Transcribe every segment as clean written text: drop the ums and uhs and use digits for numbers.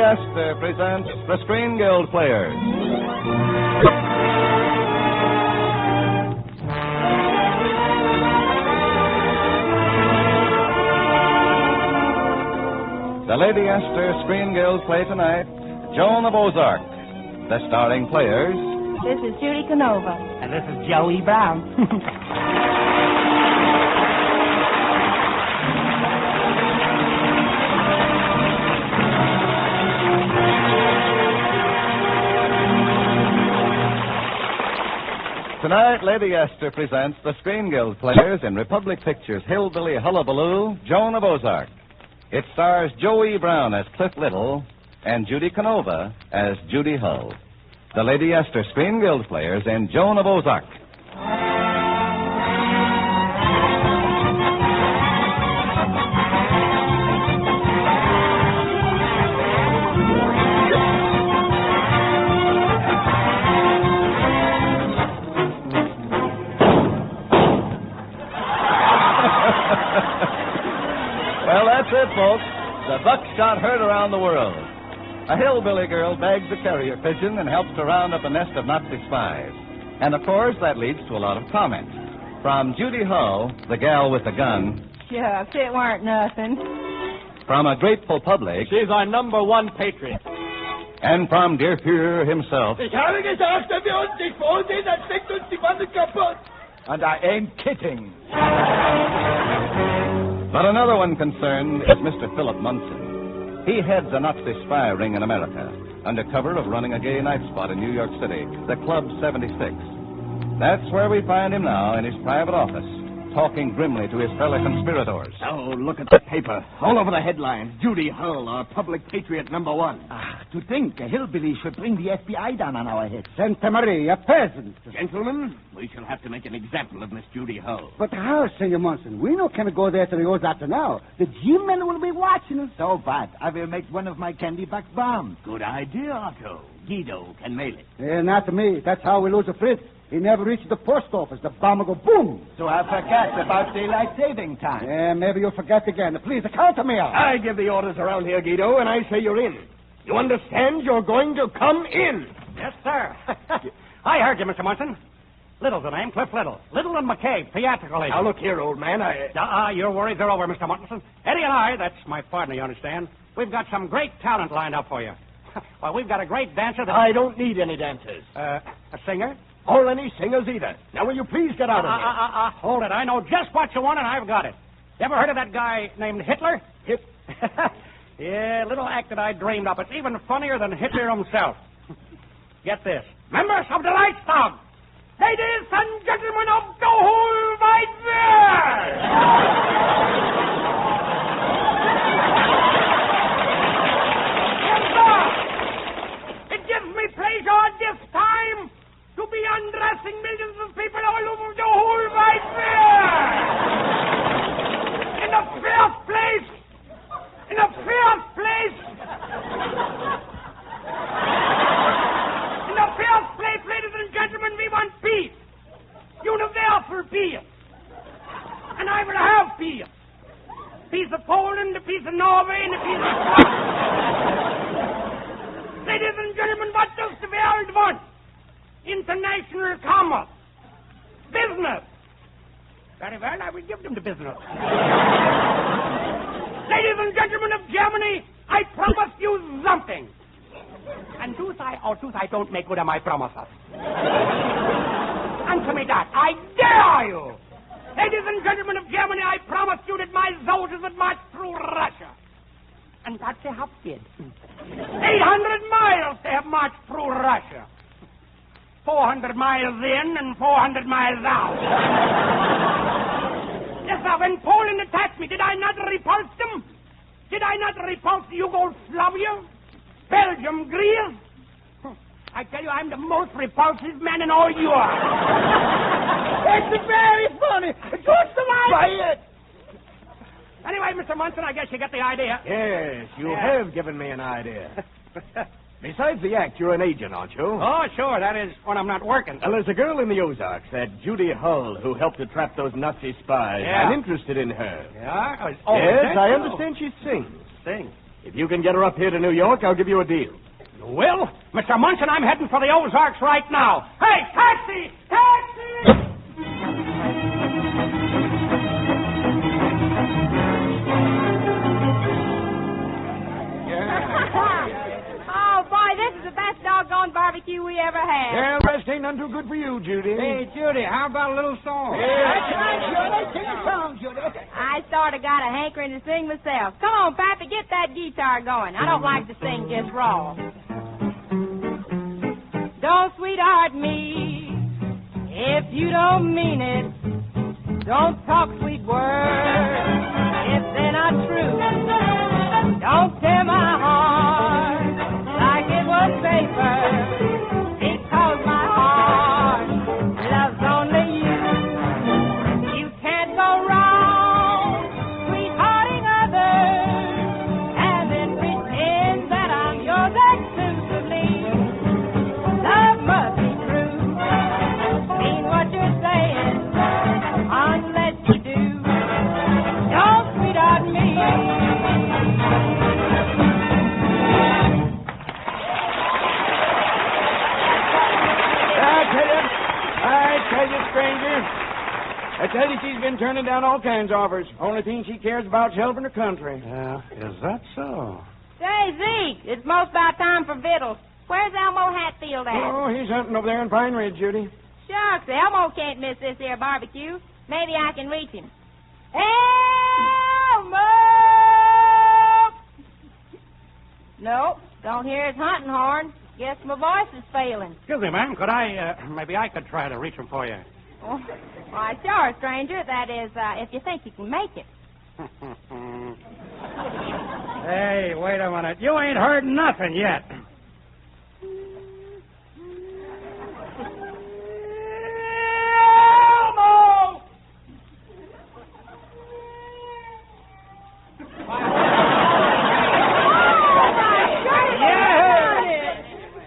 Astor presents the Screen Guild Players. The Lady Astor Screen Guild play tonight, Joan of Ozark. The starring players... This is Judy Canova. And this is Joey Brown. Tonight, Lady Astor presents the Screen Guild players in Republic Pictures' Hillbilly Hullabaloo, Joan of Ozark. It stars Joey Brown as Cliff Little and Judy Canova as Judy Hull. The Lady Astor Screen Guild players in Joan of Ozark. Well, that's it, folks. The buckshot heard around the world. A hillbilly girl begs a carrier pigeon and helps to round up a nest of Nazi spies. And, of course, that leads to a lot of comment. From Judy Hull, the gal with the gun. Shucks, it weren't nothing. From a grateful public. She's our number one patriot. And from dear Fuhrer himself. Ich habe gesagt, wenn wir uns nicht vorsehen, dann steckt uns die Wand kaputt. And I ain't kidding. But another one concerned is Mr. Philip Munson. He heads a Nazi spy ring in America, under cover of running a gay night spot in New York City, the Club 76. That's where we find him now in his private office, talking grimly to his fellow conspirators. Oh, look at the paper. All over the headlines. Judy Hull, our public patriot number one. To think a hillbilly should bring the FBI down on our heads. Santa Maria, peasant. Gentlemen, we shall have to make an example of Miss Judy Hull. But how, Senor Monson? We no can go there to the Ozarks now. The G-men will be watching us. So bad. I will make one of my candy back bombs. Good idea, Otto. Guido can mail it. Not me. That's how we lose a Fritz. He never reached the post office. The bomb will go boom. So I forgot about daylight saving time. Yeah, maybe you'll forget again. Please, count me out. I give the orders around here, Guido, and I say you're in. You understand? You're going to come in. Yes, sir. I heard you, Mr. Munson. Little's the name, Cliff Little. Little and McCabe, theatrical agent. Now, look here, old man, your worries are over, Mr. Munson. Eddie and I, that's my partner, you understand, we've got some great talent lined up for you. Well, we've got a great dancer that... I don't need any dancers. A singer? Or any singers either. Now, will you please get out of here? Hold it. I know just what you want, and I've got it. You ever heard of that guy named Hitler? Yeah, little act that I dreamed up. It's even funnier than Hitler himself. Get this. Members of the Reichstag, ladies and gentlemen of the whole wide world. Yes, sir. It gives me pleasure at this time to be undressing millions of people all over the whole wide world. In the first place, ladies and gentlemen, we want peace. Universal peace. And I will have peace. Peace of Poland, the peace of Norway, and the peace of France. Ladies and gentlemen, what does the world want? International commerce. Business. Very well, I will give them the business. Ladies and gentlemen of Germany, I promise you something. And do I don't make good on my promises. Answer me that. I dare you. Ladies and gentlemen of Germany, I promise you that my soldiers would march through Russia. And that they have did. 800 miles they have marched through Russia. 400 miles in and 400 miles out. Yes, sir, when Poland attacked me, did I not repulse them? Did I not repulse Yugoslavia? Belgium, Greece? I tell you, I'm the most repulsive man in all Europe. It's very funny. Just the line. Quiet. Anyway, Mr. Munson, I guess you get the idea. Yes, you have given me an idea. Besides the act, you're an agent, aren't you? Oh, sure. That is when I'm not working. Well, there's a girl in the Ozarks, that Judy Hull, who helped to trap those Nazi spies. Yeah. I'm interested in her. Yeah? Yes, I understand she sings. Sing. If you can get her up here to New York, I'll give you a deal. You will? Mr. Munson, I'm heading for the Ozarks right now. Hey, taxi! Taxi! Oh, boy, this is the best doggone barbecue we ever had. Well, rest ain't none too good for you, Judy. Hey, Judy, how about a little song? That's right, Judy. Sing a song, Judy. I sort of got a hankering to sing myself. Come on, Pappy, get that guitar going. I don't like to sing just raw. Don't sweetheart me if you don't mean it. Don't talk sweet words if they're not true. Don't tear my heart like it was paper, because my heart loves only you. You can't go wrong sweethearting others and then pretend that I'm yours exclusively. Love must be true. Mean what you're saying unless you do. Don't sweetheart me. Stranger. I tell you, she's been turning down all kinds of offers. Only thing she cares about is helping her country. Is that so? Say, Zeke, it's most about time for victuals. Where's Elmo Hatfield at? Oh, he's hunting over there in Pine Ridge, Judy. Shucks, Elmo can't miss this here barbecue. Maybe I can reach him. Elmo! Nope, don't hear his hunting horn. Guess my voice is failing. Excuse me, ma'am. Maybe I could try to reach him for you. Oh, why, sure, stranger. That is, if you think you can make it. Hey, wait a minute. You ain't heard nothing yet. Elmo!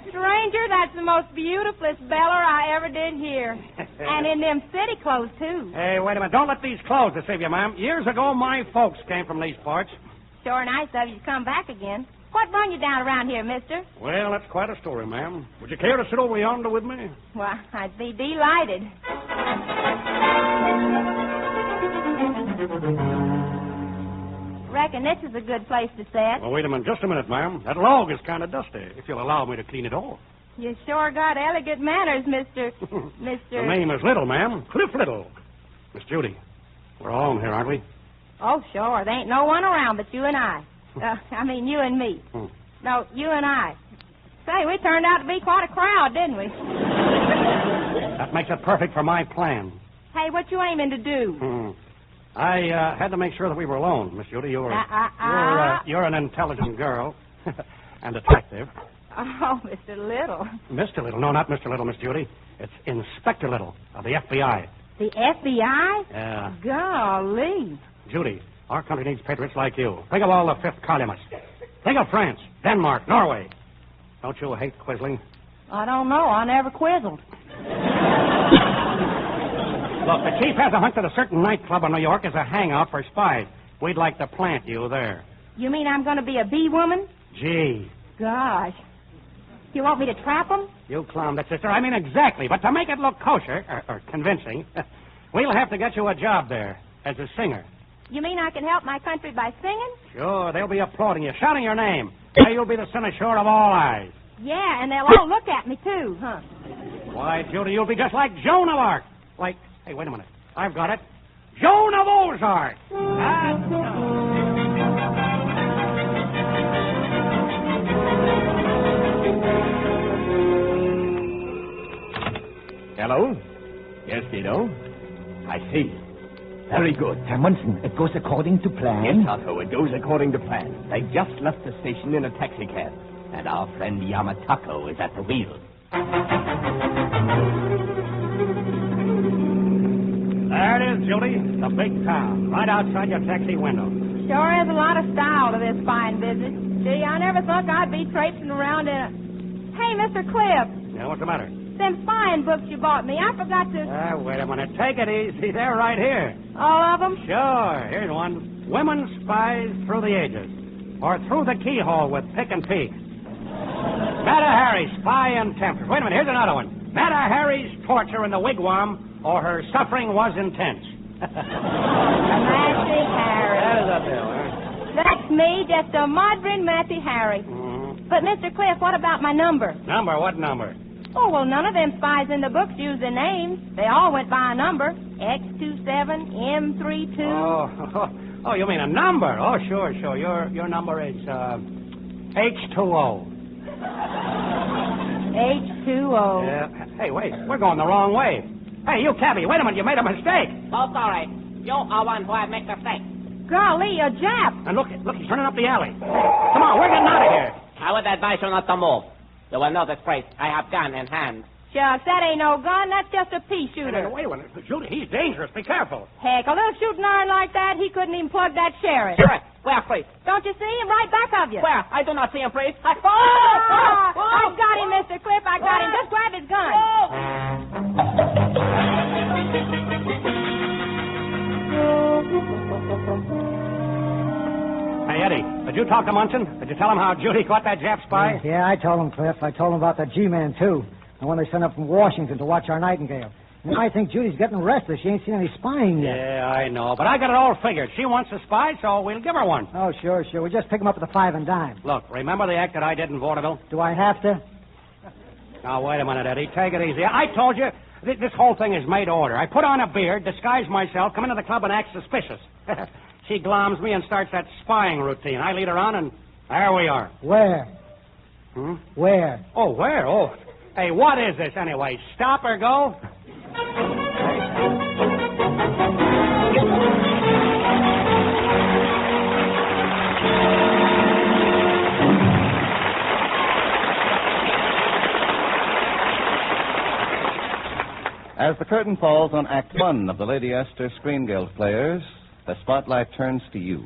Stranger, that's the most beautifulest beller I ever did hear. And in them city clothes, too. Hey, wait a minute. Don't let these clothes deceive you, ma'am. Years ago, my folks came from these parts. Sure nice of you to come back again. What brought you down around here, mister? Well, that's quite a story, ma'am. Would you care to sit over yonder with me? Well, I'd be delighted. Reckon this is a good place to sit. Well, wait a minute. Just a minute, ma'am. That log is kind of dusty, if you'll allow me to clean it off. You sure got elegant manners, Mr. The name is Little, ma'am. Cliff Little. Miss Judy, we're alone here, aren't we? Oh, sure. There ain't no one around but you and I. You and me. No, you and I. Say, we turned out to be quite a crowd, didn't we? That makes it perfect for my plan. Hey, what you aiming to do? I had to make sure that we were alone, Miss Judy. You're an intelligent girl and attractive. Oh, Mr. Little. Mr. Little. No, not Mr. Little, Miss Judy. It's Inspector Little of the FBI. The FBI? Yeah. Golly. Judy, our country needs patriots like you. Think of all the fifth columnists. Think of France, Denmark, Norway. Don't you hate quizzling? I don't know. I never quizzled. Look, the chief has a hunch that a certain nightclub in New York is a hangout for spies. We'd like to plant you there. You mean I'm going to be a bee woman? Gee. Gosh. You want me to trap them? You clowned it, sister. I mean, exactly. But to make it look kosher, or convincing, we'll have to get you a job there as a singer. You mean I can help my country by singing? Sure. They'll be applauding you, shouting your name. Now you'll be the cynosure of all eyes. Yeah, and they'll all look at me, too, huh? Why, Judy, you'll be just like Joan of Arc. Like, hey, wait a minute. I've got it. Joan of Ozark. Hello? Yes, Guido? I see. Very good. Herr Munson, it goes according to plan. Yes, Otto, it goes according to plan. They just left the station in a taxicab, and our friend Yamatako is at the wheel. There it is, Judy. The big town, right outside your taxi window. Sure is a lot of style to this fine visit. Gee, I never thought I'd be traipsing around in a... Hey, Mr. Cliff. Yeah, what's the matter? Them spying books you bought me, I forgot to... Wait a minute. Take it easy. They're right here. All of them? Sure. Here's one. Women Spies Through the Ages. or through the keyhole with pick and peek. Meta Harry, spy and temptress. Wait a minute, here's another one. Meta Harry's torture in the wigwam, or her suffering was intense. Matty Harry. That is up there, huh? That's me, just a modern Matty Harry. Mm-hmm. But, Mr. Cliff, what about my number? Number? What number? Oh, well, none of them spies in the books used their names. They all went by a number. X27, M32. Oh, you mean a number? Oh, sure. Your number is, H2O. H2O. Yeah. Hey, wait, we're going the wrong way. Hey, you cabbie, wait a minute, you made a mistake. Oh, sorry. You are one who have made a mistake. Golly, a Jap. And look, he's running up the alley. Come on, we're getting out of here. I would advise you not to move. You will know this place. I have gun in hand. Shucks, that ain't no gun. That's just a pea shooter. Wait a minute. Judy, he's dangerous. Be careful. Heck, a little shooting iron like that, he couldn't even plug that sheriff. Sheriff, where, please? Don't you see him right back of you? Where? I do not see him, please. I got him, Mr. Cliff. I got him. Just grab his gun. Hey, Eddie, did you talk to Munson? Did you tell him how Judy caught that Jap spy? Yeah, I told him, Cliff. I told him about the G-Man, too. The one they sent up from Washington to watch our Nightingale. And I think Judy's getting restless. She ain't seen any spying yet. Yeah, I know. But I got it all figured. She wants a spy, so we'll give her one. Oh, sure. We just pick him up at the 5 and dime. Look, remember the act that I did in vaudeville? Do I have to? Now, wait a minute, Eddie. Take it easy. I told you, this whole thing is made to order. I put on a beard, disguise myself, come into the club and act suspicious. She gloms me and starts that spying routine. I lead her on, and there we are. Where? Hmm? Where? Oh, where? Oh. Hey, what is this, anyway? Stop or go? As the curtain falls on Act 1 of the Lady Esther Screen Guild players, the spotlight turns to you.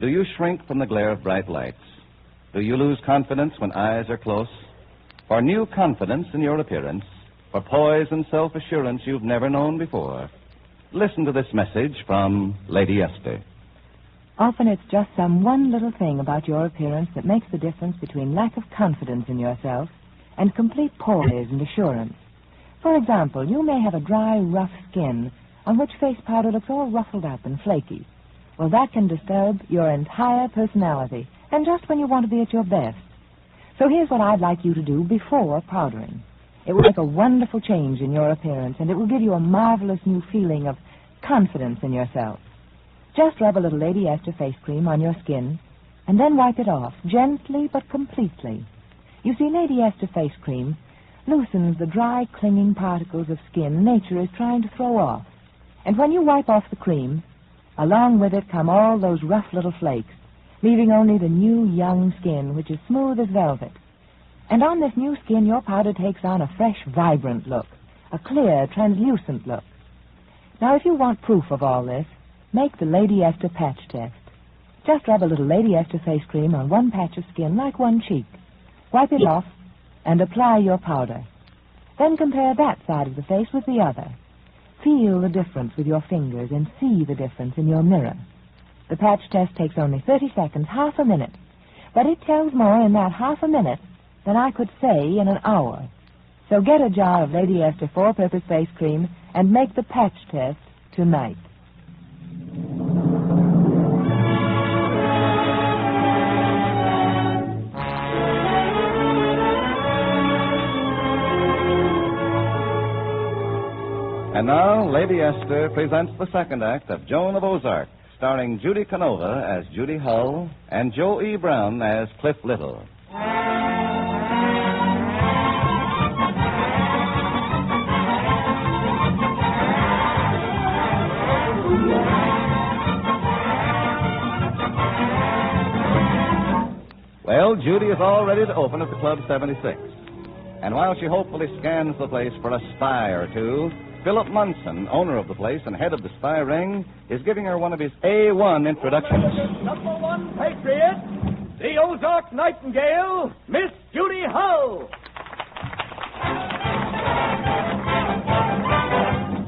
Do you shrink from the glare of bright lights? Do you lose confidence when eyes are close? For new confidence in your appearance, for poise and self-assurance you've never known before, listen to this message from Lady Esther. Often it's just some one little thing about your appearance that makes the difference between lack of confidence in yourself and complete poise and assurance. For example, you may have a dry, rough skin on which face powder looks all ruffled up and flaky. Well, that can disturb your entire personality, and just when you want to be at your best. So here's what I'd like you to do before powdering. It will make a wonderful change in your appearance, and it will give you a marvelous new feeling of confidence in yourself. Just rub a little Lady Esther face cream on your skin, and then wipe it off, gently but completely. You see, Lady Esther face cream loosens the dry, clinging particles of skin nature is trying to throw off. And when you wipe off the cream, along with it come all those rough little flakes, leaving only the new, young skin, which is smooth as velvet. And on this new skin, your powder takes on a fresh, vibrant look, a clear, translucent look. Now, if you want proof of all this, make the Lady Esther patch test. Just rub a little Lady Esther face cream on one patch of skin, like one cheek. Wipe it off, and apply your powder. Then compare that side of the face with the other. Feel the difference with your fingers and see the difference in your mirror. The patch test takes only 30 seconds, half a minute. But it tells more in that half a minute than I could say in an hour. So get a jar of Lady Esther four-purpose face cream and make the patch test tonight. And now, Lady Esther presents the second act of Joan of Ozark, starring Judy Canova as Judy Hull and Joe E. Brown as Cliff Little. Well, Judy is all ready to open at the Club 76. And while she hopefully scans the place for a spy or two, Philip Munson, owner of the place and head of the spy ring, is giving her one of his A1 introductions. Number one patriot, the Ozark Nightingale, Miss Judy Hull.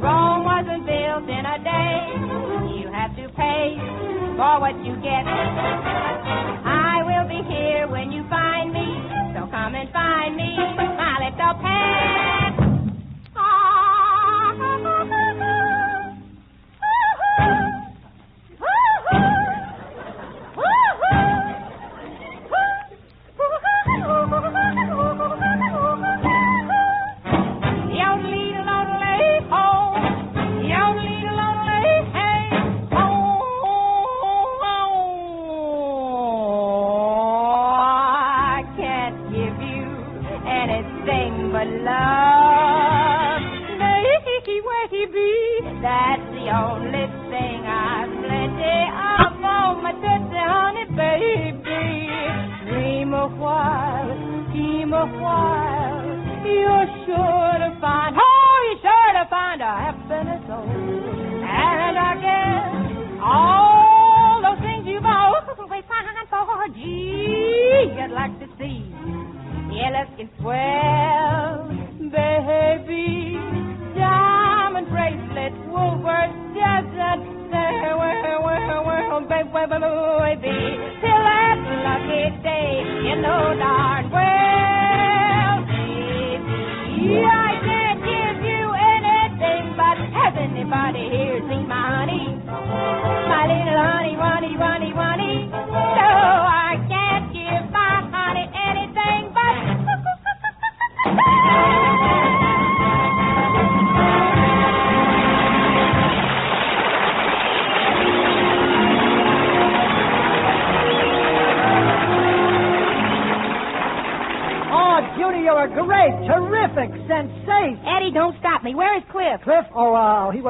Rome wasn't built in a day. You have to pay for what you get. baby. That's the only thing I've plenty of on my tootsie, honey, baby. Dream a while, scheme a while, you're sure to find a happiness, and I guess all those things you've always pined for, gee, I'd like to see you looking swell, baby. Diamond bracelet, Woolworth, doesn't say, well, baby, till that lucky day, you know darn well, baby, I can't give you anything, but has anybody here seen my honey? My little honey, honey. No, I can't give my honey anything but... Judy, you're a great, terrific, sensation. Eddie, don't stop me. Where is Cliff? Cliff? Oh, he's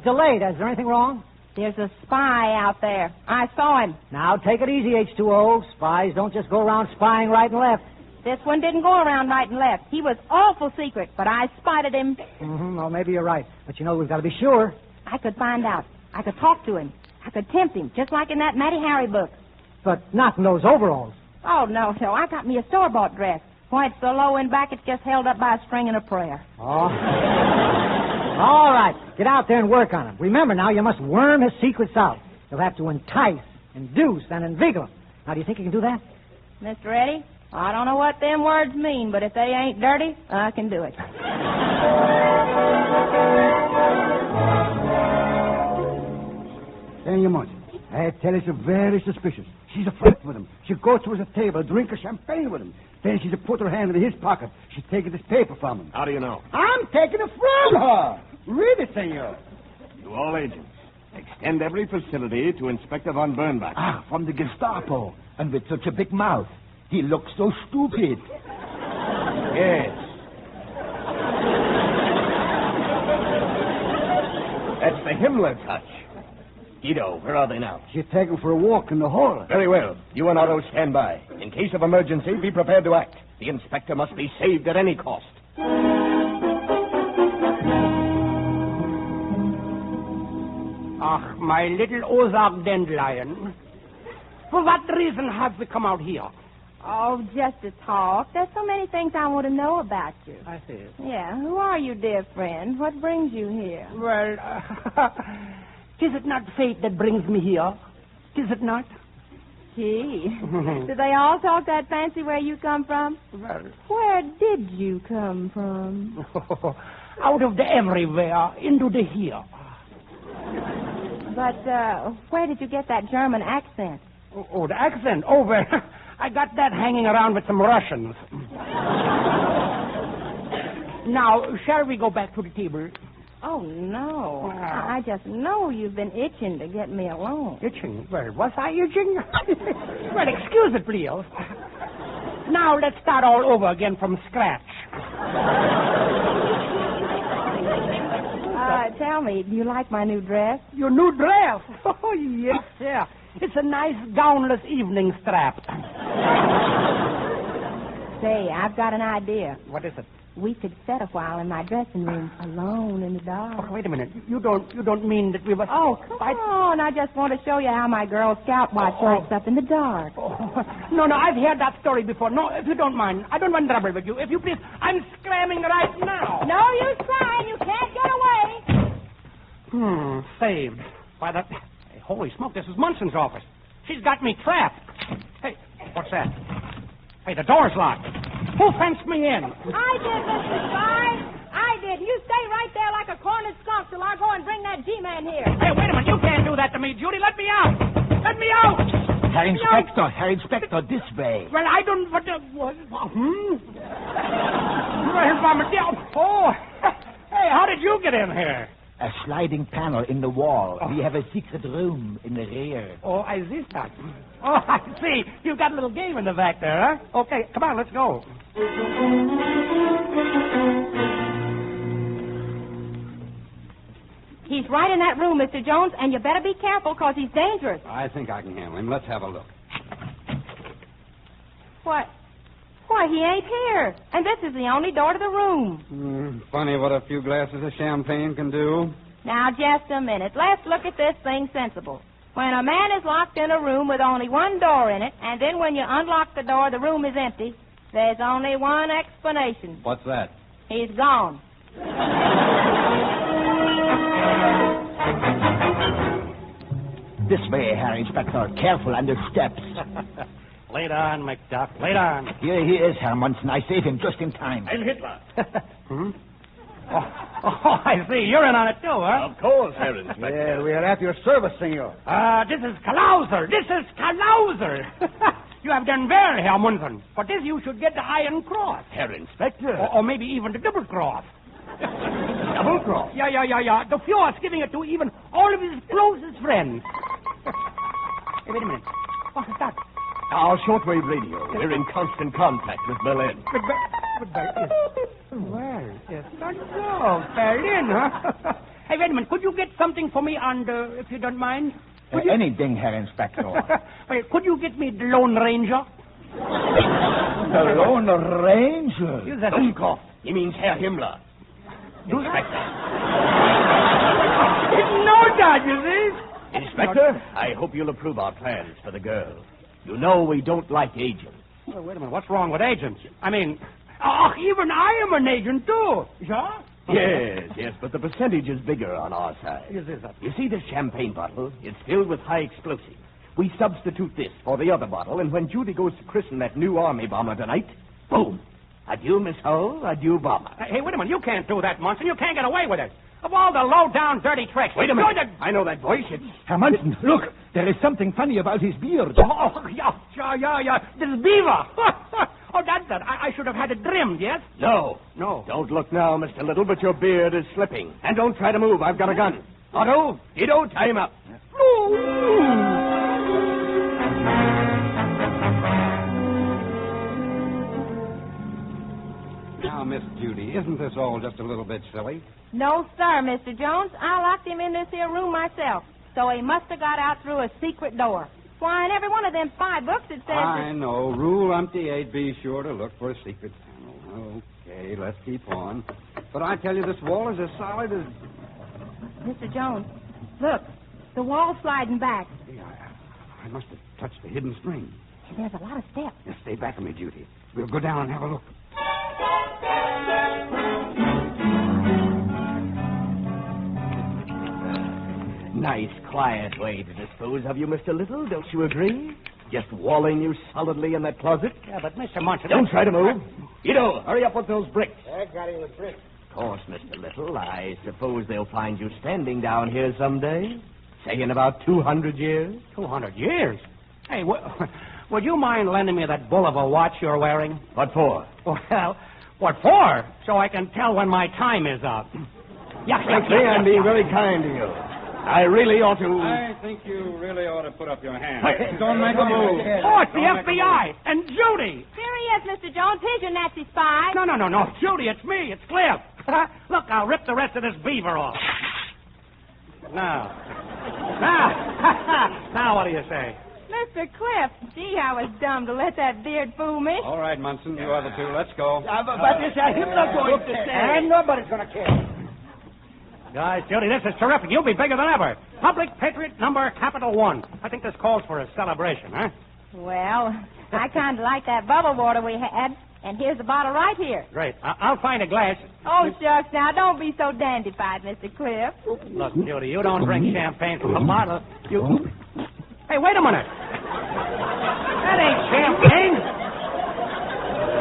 delayed. Is there anything wrong? There's a spy out there. I saw him. Now, take it easy, H2O. Spies don't just go around spying right and left. This one didn't go around right and left. He was awful secret, but I spotted him. Well, maybe you're right. But, we've got to be sure. I could find out. I could talk to him. I could tempt him, just like in that Matty Harry book. But not in those overalls. Oh, no. I got me a store-bought dress. Why, it's so low in back, it's just held up by a string and a prayer. Oh. All right. Get out there and work on him. Remember now, you must worm his secrets out. You'll have to entice, induce, and inveigle him. Now, do you think you can do that? Mr. Eddie, I don't know what them words mean, but if they ain't dirty, I can do it. Tell you much. I tell you, she's very suspicious. She's a flirt with him. She'll go to his table, drink a champagne with him. Then she's put her hand in his pocket. She's taking this paper from him. How do you know? I'm taking it from her. Read it, senor. To all agents, extend every facility to Inspector von Bernbach. Ah, from the Gestapo. And with such a big mouth. He looks so stupid. Yes. That's the Himmler touch. Guido, where are they now? She's taken for a walk in the hall. Very well. You and Otto stand by. In case of emergency, be prepared to act. The inspector must be saved at any cost. Ach, my little Ozark dandelion. For what reason have we come out here? Oh, just to talk. There's so many things I want to know about you. I see. Yeah, who are you, dear friend? What brings you here? Well, is it not fate that brings me here? Is it not? Gee, do they all talk that fancy where you come from? Well, where did you come from? Out of the everywhere, into the here. But, where did you get that German accent? Oh, the accent? Oh, well, I got that hanging around with some Russians. Now, shall we go back to the table? Oh, no. I just know you've been itching to get me alone. Itching? Well, was I itching? Well, excuse it, please. Now, let's start all over again from scratch. Tell me, do you like my new dress? Your new dress? Oh, yes, yeah. It's a nice gownless evening strap. Say, I've got an idea. What is it? We could sit a while in my dressing room, alone in the dark. Oh, wait a minute. You don't mean that we must... Oh, come on. I just want to show you how my Girl Scout watch lights up in the dark. Oh, no, I've heard that story before. No, if you don't mind. I don't want trouble with you. If you please, I'm scramming right now. No use trying. You can't get away. Saved. By the... Hey, holy smoke, this is Munson's office. She's got me trapped. Hey, what's that? Hey, the door's locked. Who fenced me in? I did, Mr. Spy. I did. You stay right there like a cornered skunk till I go and bring that G-man here. Hey, wait a minute. You can't do that to me, Judy. Let me out. Let me out. Herr Inspector, this way. Well, I don't... What? Oh, hey, how did you get in here? A sliding panel in the wall. We have a secret room in the rear. Oh, I see that. Oh, I see. You've got a little game in the back there, huh? Okay, come on, let's go. He's right in that room, Mr. Jones, and you better be careful because he's dangerous. I think I can handle him. Let's have a look. What? Why, he ain't here. And this is the only door to the room. Funny what a few glasses of champagne can do. Now, just a minute. Let's look at this thing sensible. When a man is locked in a room with only one door in it, and then when you unlock the door, the room is empty, there's only one explanation. What's that? He's gone. This way, Herr Inspector. Careful on the steps. Lead on, McDuff. Lead on. Here he is, Herr Munson. I saved him just in time. I'm Hitler. Oh, I see. You're in on it, too, huh? Of course, Herr Inspector. Yeah, we are at your service, senor. This is Kalauser. This is Kalauser. You have done well, Herr Munson. For this, you should get the Iron Cross. Herr Inspector. Or maybe even the Double Cross. Double Cross? Yeah. The Fuhrer's giving it to even all of his closest friends. Hey, wait a minute. What is that? Our shortwave radio. We're in constant contact with Berlin. With Berlin? Well, yes. Oh, Berlin, huh? Hey, wait a minute. Could you get something for me on the, if you don't mind? Anything, Herr Inspector. Wait, could you get me the Lone Ranger? The Lone Ranger? Dummkopf. He means Herr Himmler. Inspector. No dodges, Inspector, I hope you'll approve our plans for the girl. You know we don't like agents. Well, wait a minute. What's wrong with agents? I mean, even I am an agent, too. Yeah? Yes, but the percentage is bigger on our side. Yes, is that? You see this champagne bottle? It's filled with high explosives. We substitute this for the other bottle, and when Judy goes to christen that new army bomber tonight, boom. Adieu, Miss Hull. Adieu, bomber. Hey, wait a minute. You can't do that, Munson. You can't get away with it. Of all the low-down, dirty tricks. Wait a minute. I know that voice. It's... Herr Munson, look. There is something funny about his beard. Oh, yeah. This beaver. Oh, that's it. I should have had it trimmed, yes? No. Don't look now, Mr. Little, but your beard is slipping. And don't try to move. I've got a gun. Otto, Guido, tie him up. Now, Miss Judy, isn't this all just a little bit silly? No, sir, Mr. Jones. I locked him in this here room myself. So he must have got out through a secret door. Why, in every one of them 5 books it says... I know. Rule umpty 8, be sure to look for a secret panel. Okay, let's keep on. But I tell you, this wall is as solid as... Mr. Jones, look. The wall's sliding back. Hey, I must have touched the hidden spring. There's a lot of steps. Just stay back of me, Judy. We'll go down and have a look. Nice, quiet way to dispose of you, Mr. Little, don't you agree? Just walling you solidly in that closet. Yeah, but Mr. Munson... Don't try to move. Guido, hurry up with those bricks. I got him with bricks. Of course, Mr. Little, I suppose they'll find you standing down here someday. Say in about 200 years. 200 years? Hey, would you mind lending me that bull of a watch you're wearing? What for? Well, what for? So I can tell when my time is up. Frankly, I'm being very kind to you. I really ought to... I think you really ought to put up your hand. Wait. Don't make a move. Oh, it's the FBI. And Judy. Here he is, Mr. Jones. Here's your Nazi spy. No. Judy, it's me. It's Cliff. Look, I'll rip the rest of this beaver off. Now, what do you say? Mr. Cliff, gee, I was dumb to let that beard fool me. All right, Munson, you other two, let's go. But this Himmler going to stay. And nobody's going to care. Guys, Judy, this is terrific. You'll be bigger than ever. Public Patriot number capital 1. I think this calls for a celebration, huh? Well, I kind of like that bubble water we had. And here's the bottle right here. Great. I'll find a glass. Oh, shucks, now don't be so dandified, Mr. Cliff. Look, Judy, you don't drink champagne from a bottle. You... Hey, wait a minute. That ain't champagne.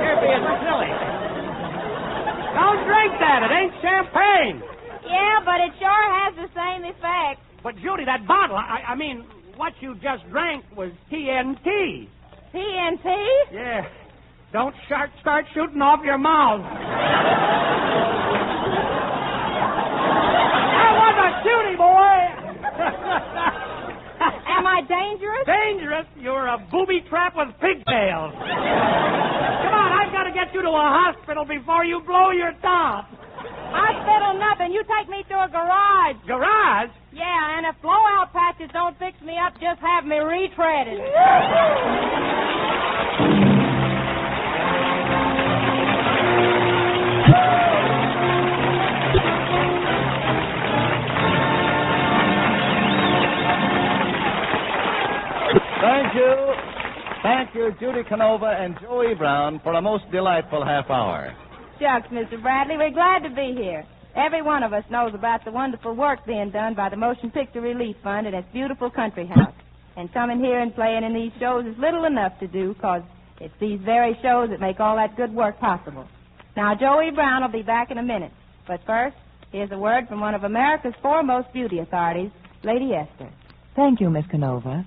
You're being silly. Don't drink that. It ain't champagne. Yeah, but it sure has the same effect. But, Judy, that bottle, I mean, what you just drank was TNT. TNT? Yeah. Don't start shooting off your mouth. That was a cutie, boy. Am I dangerous? Dangerous? You're a booby trap with pigtails. Come on, I've got to get you to a hospital before you blow your top. Hospital? fiddle, nothing. You take me to a garage. Garage? Yeah, and if blowout patches don't fix me up, just have me retreaded. Thank you, Judy Canova and Joey Brown, for a most delightful half hour. Shucks, Mr. Bradley, we're glad to be here. Every one of us knows about the wonderful work being done by the Motion Picture Relief Fund at its beautiful country house. And coming here and playing in these shows is little enough to do, because it's these very shows that make all that good work possible. Now, Joey Brown will be back in a minute. But first, here's a word from one of America's foremost beauty authorities, Lady Esther. Thank you, Miss Canova.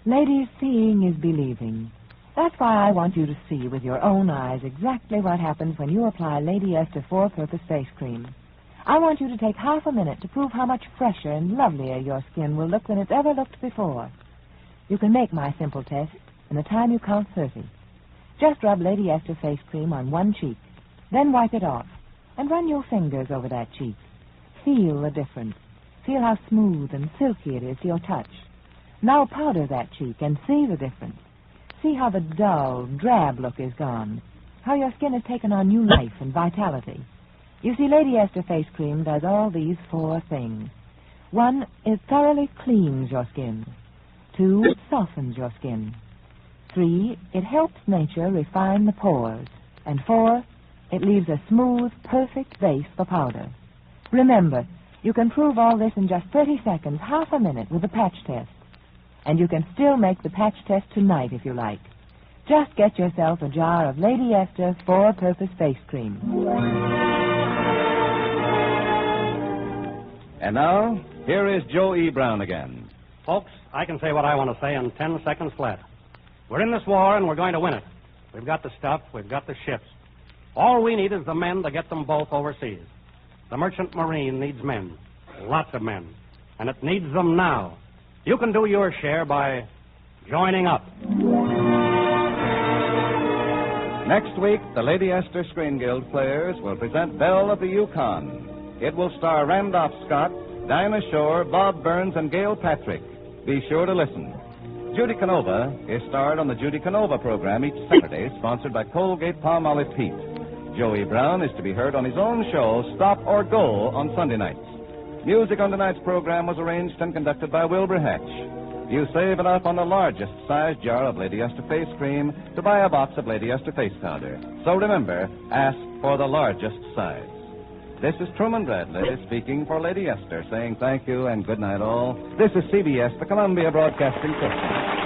Ladies, seeing is believing. That's why I want you to see with your own eyes exactly what happens when you apply Lady Esther four-purpose face cream. I want you to take half a minute to prove how much fresher and lovelier your skin will look than it's ever looked before. You can make my simple test in the time you count 30. Just rub Lady Esther face cream on one cheek, then wipe it off, and run your fingers over that cheek. Feel the difference. Feel how smooth and silky it is to your touch. Now powder that cheek and see the difference. See how the dull, drab look is gone. How your skin has taken on new life and vitality. You see, Lady Esther face cream does all these 4 things. 1, it thoroughly cleans your skin. 2, it softens your skin. 3, it helps nature refine the pores. And 4, it leaves a smooth, perfect base for powder. Remember, you can prove all this in just 30 seconds, half a minute, with the patch test. And you can still make the patch test tonight if you like. Just get yourself a jar of Lady Esther four-purpose face cream. And now, here is Joe E. Brown again. Folks, I can say what I want to say in 10 seconds flat. We're in this war, and we're going to win it. We've got the stuff. We've got the ships. All we need is the men to get them both overseas. The merchant marine needs men, lots of men, and it needs them now. You can do your share by joining up. Next week, the Lady Esther Screen Guild players will present Belle of the Yukon. It will star Randolph Scott, Dinah Shore, Bob Burns, and Gail Patrick. Be sure to listen. Judy Canova is starred on the Judy Canova program each Saturday, sponsored by Colgate Palmolive Peat. Joey Brown is to be heard on his own show, Stop or Go, on Sunday nights. Music on tonight's program was arranged and conducted by Wilbur Hatch. You save enough on the largest size jar of Lady Esther face cream to buy a box of Lady Esther face powder. So remember, ask for the largest size. This is Truman Bradley speaking for Lady Esther, saying thank you and good night all. This is CBS, the Columbia Broadcasting System.